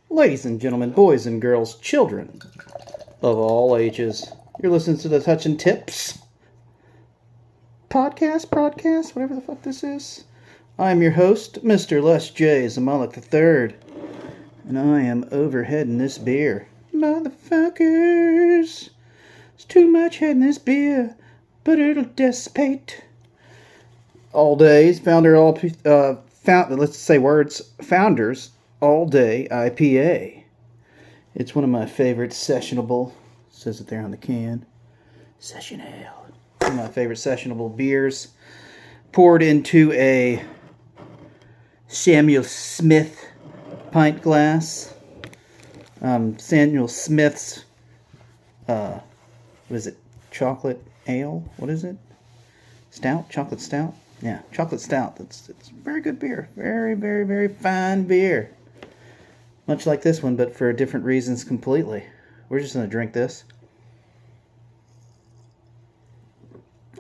Ladies and gentlemen, boys and girls, children of all ages, you're listening to the Touchin' Tips podcast, whatever the fuck this is. I'm your host, Mr. Les J. Zamalek III, and I am overheading this beer. Motherfuckers, it's too much head in this beer, but it'll dissipate. All days, Founders All Day IPA. It's one of my favorite sessionable, says it there on the can, session ale. One of my favorite sessionable beers, poured into a Samuel Smith pint glass. Samuel Smith's, what is it, chocolate ale? What is it? Stout? Chocolate stout? Yeah, chocolate stout. It's very good beer. Very, very, very fine beer. Much like this one, but for different reasons completely. We're just going to drink this.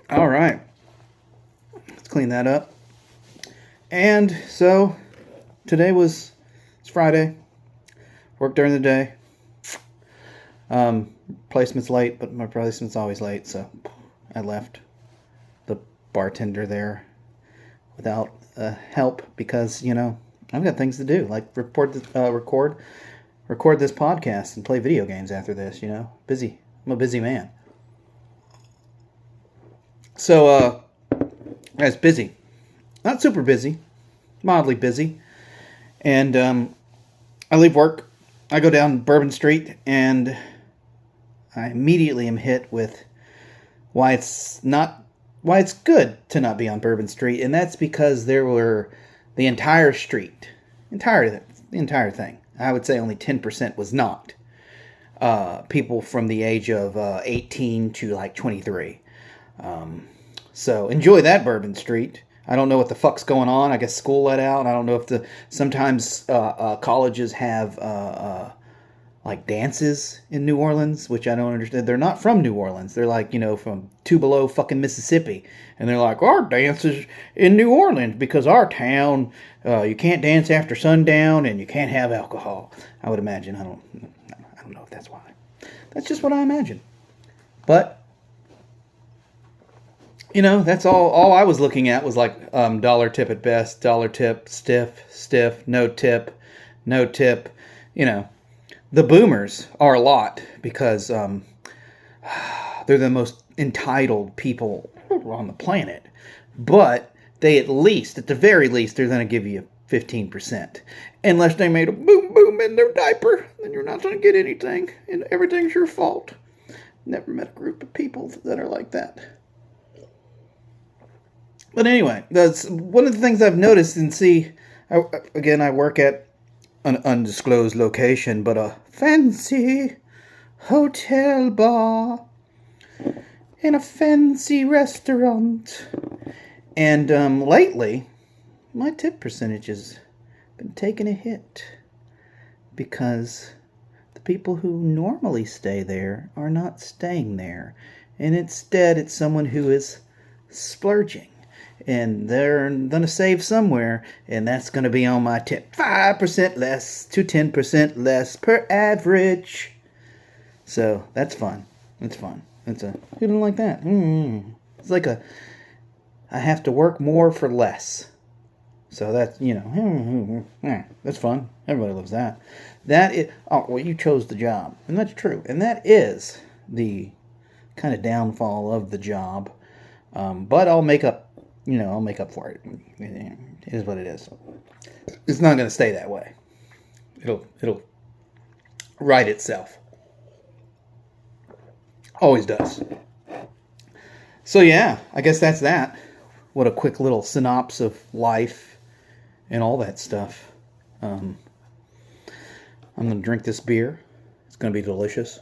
All right. Let's clean that up. And so, it's Friday. Worked during the day. Placement's late, but my placement's always late, so I left the bartender there without help because, I've got things to do, like record this podcast and play video games after this, Busy. I'm a busy man. So, it's busy. Not super busy. Mildly busy. And I leave work. I go down Bourbon Street, and I immediately am hit with why it's good to not be on Bourbon Street, and that's because there were the entire street, the entire thing. I would say only 10% was not. People from the age of 18 to like 23. So enjoy that Bourbon Street. I don't know what the fuck's going on. I guess school let out. I don't know if sometimes colleges have like dances in New Orleans, which I don't understand. They're not from New Orleans. They're like, from Tupelo fucking Mississippi. And they're like, our dance is in New Orleans because our town, you can't dance after sundown and you can't have alcohol. I would imagine. I don't know if that's why. That's just what I imagine. But, that's all I was looking at was like dollar tip at best, dollar tip, stiff, no tip. The boomers are a lot because they're the most entitled people on the planet. But they at the very least, they're going to give you 15%. Unless they made a boom in their diaper, then you're not going to get anything. And everything's your fault. Never met a group of people that are like that. But anyway, that's one of the things I've noticed and see. I work at an undisclosed location, but a fancy hotel bar in a fancy restaurant. And lately, my tip percentage has been taking a hit because the people who normally stay there are not staying there. And instead, it's someone who is splurging. And they're going to save somewhere, and that's going to be on my tip. 5% less to 10% less per average. So, that's fun. It's fun. Who didn't like that? It's like I have to work more for less. So that's, that's fun. Everybody loves that. You chose the job. And that's true. And that is the kind of downfall of the job. But I'll make up for it. It is what it is. It's not going to stay that way. It'll right itself. Always does. So yeah, I guess that's that. What a quick little synopsis of life and all that stuff. I'm going to drink this beer. It's going to be delicious.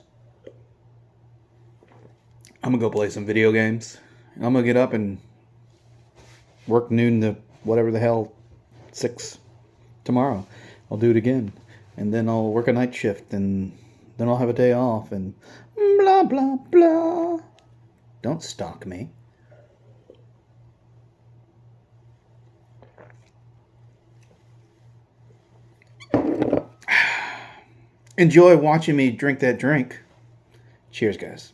I'm going to go play some video games. I'm going to get up and work noon to whatever the hell, 6 tomorrow. I'll do it again. And then I'll work a night shift. And then I'll have a day off. And blah, blah, blah. Don't stalk me. enjoy watching me drink that drink. Cheers, guys.